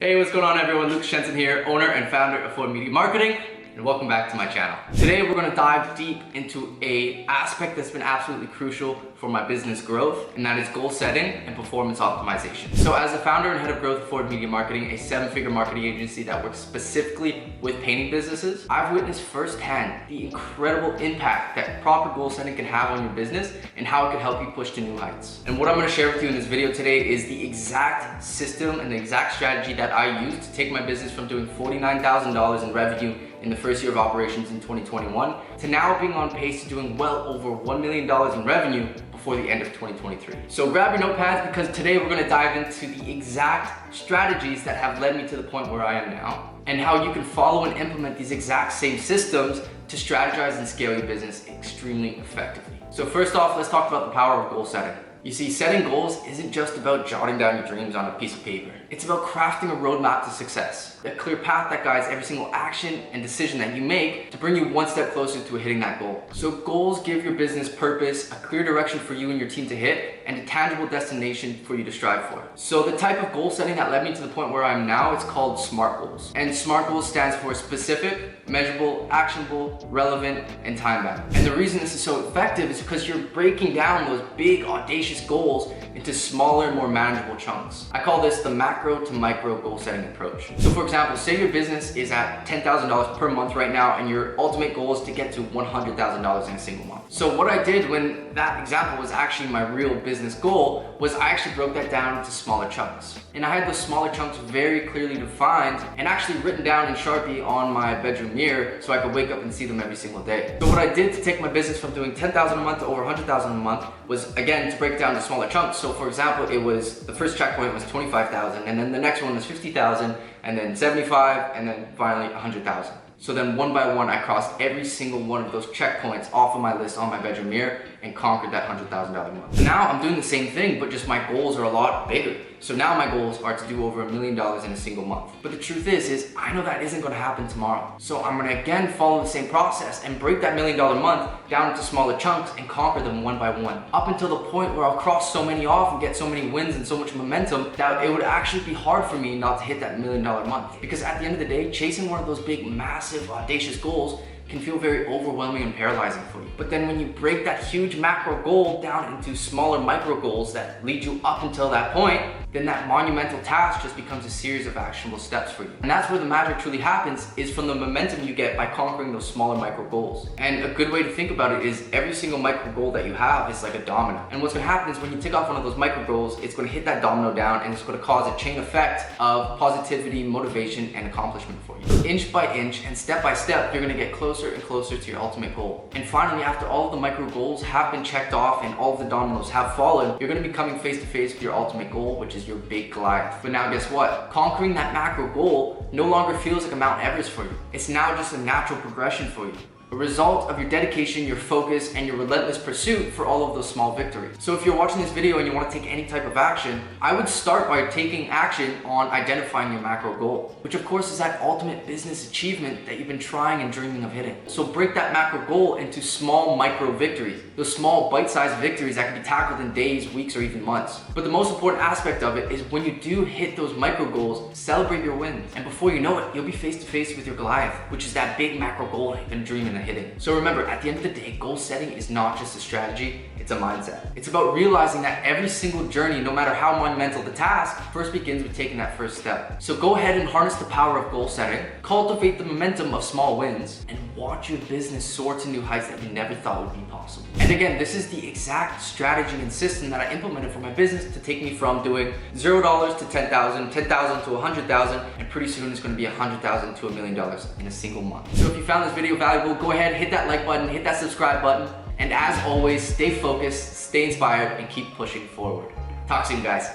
Hey, what's going on everyone? Luke Shenson here, owner and founder of Ford Media Marketing, and welcome back to my channel. Today we're going to dive deep into an aspect that's been absolutely crucial for my business growth, and that is goal setting and performance optimization. So as the founder and head of growth of Ford Media Marketing, a 7-figure marketing agency that works specifically with painting businesses, I've witnessed firsthand the incredible impact that proper goal setting can have on your business and how it can help you push to new heights. And what I'm going to share with you in this video today is the exact system and the exact strategy that I used to take my business from doing $49,000 in revenue in the first year of operations in 2021 to now being on pace to doing well over $1 million in revenue before the end of 2023. So grab your notepads because today we're going to dive into the exact strategies that have led me to the point where I am now and how you can follow and implement these exact same systems to strategize and scale your business extremely effectively. So first off, let's talk about the power of goal setting. You see, setting goals isn't just about jotting down your dreams on a piece of paper. It's about crafting a roadmap to success, a clear path that guides every single action and decision that you make to bring you one step closer to hitting that goal. So goals give your business purpose, a clear direction for you and your team to hit, and a tangible destination for you to strive for. So the type of goal setting that led me to the point where I am now, it's called SMART goals. And SMART goals stands for specific, measurable, actionable, relevant, and time-bound. And the reason this is so effective is because you're breaking down those big, audacious goals into smaller, more manageable chunks. I call this the macro to micro goal setting approach. So for example, say your business is at $10,000 per month right now and your ultimate goal is to get to $100,000 in a single month. So what I did when that example was actually my real business goal was I actually broke that down into smaller chunks. And I had those smaller chunks very clearly defined and actually written down in Sharpie on my bedroom mirror so I could wake up and see them every single day. So what I did to take my business from doing $10,000 a month to over $100,000 a month was, again, to break it down to smaller chunks. So for example, it was the first checkpoint was 25,000, and then the next one was 50,000, and then 75, and then finally 100,000. So then one by one, I crossed every single one of those checkpoints off of my list on my bedroom mirror and conquered that $100,000 month. So now I'm doing the same thing, but just my goals are a lot bigger. So now my goals are to do over $1 million in a single month. But the truth is I know that isn't gonna happen tomorrow. So I'm gonna again follow the same process and break that $1 million month down into smaller chunks and conquer them one by one. Up until the point where I'll cross so many off and get so many wins and so much momentum that it would actually be hard for me not to hit that $1 million month. Because at the end of the day, chasing one of those big, massive, audacious goals can feel very overwhelming and paralyzing for you. But then when you break that huge macro goal down into smaller micro goals that lead you up until that point, then that monumental task just becomes a series of actionable steps for you. And that's where the magic truly happens, is from the momentum you get by conquering those smaller micro goals. And a good way to think about it is every single micro goal that you have is like a domino. And what's gonna happen is when you tick off one of those micro goals, it's gonna hit that domino down and it's gonna cause a chain effect of positivity, motivation, and accomplishment for you. So inch by inch and step by step, you're gonna get closer and closer to your ultimate goal. And finally, after all of the micro goals have been checked off and all of the dominoes have fallen, you're gonna be coming face to face with your ultimate goal, which is your big Goliath. But now guess what? Conquering that macro goal no longer feels like a Mount Everest for you. It's now just a natural progression for you. A result of your dedication, your focus, and your relentless pursuit for all of those small victories. So if you're watching this video and you want to take any type of action, I would start by taking action on identifying your macro goal, which of course is that ultimate business achievement that you've been trying and dreaming of hitting. So break that macro goal into small micro victories, those small bite-sized victories that can be tackled in days, weeks, or even months. But the most important aspect of it is when you do hit those micro goals, celebrate your wins. And before you know it, you'll be face to face with your Goliath, which is that big macro goal that you've been dreaming of hitting. So remember, at the end of the day, goal setting is not just a strategy, it's a mindset. It's about realizing that every single journey, no matter how monumental the task, first begins with taking that first step. So go ahead and harness the power of goal setting, cultivate the momentum of small wins, and watch your business soar to new heights that you never thought would be possible. And again, this is the exact strategy and system that I implemented for my business to take me from doing $0 to $10,000, $10,000 to $100,000, and pretty soon it's going to be $100,000 to $1 million in a single month. So if you found this video valuable, go ahead, hit that like button, hit that subscribe button, and as always, stay focused, stay inspired, and keep pushing forward. Talk soon, guys.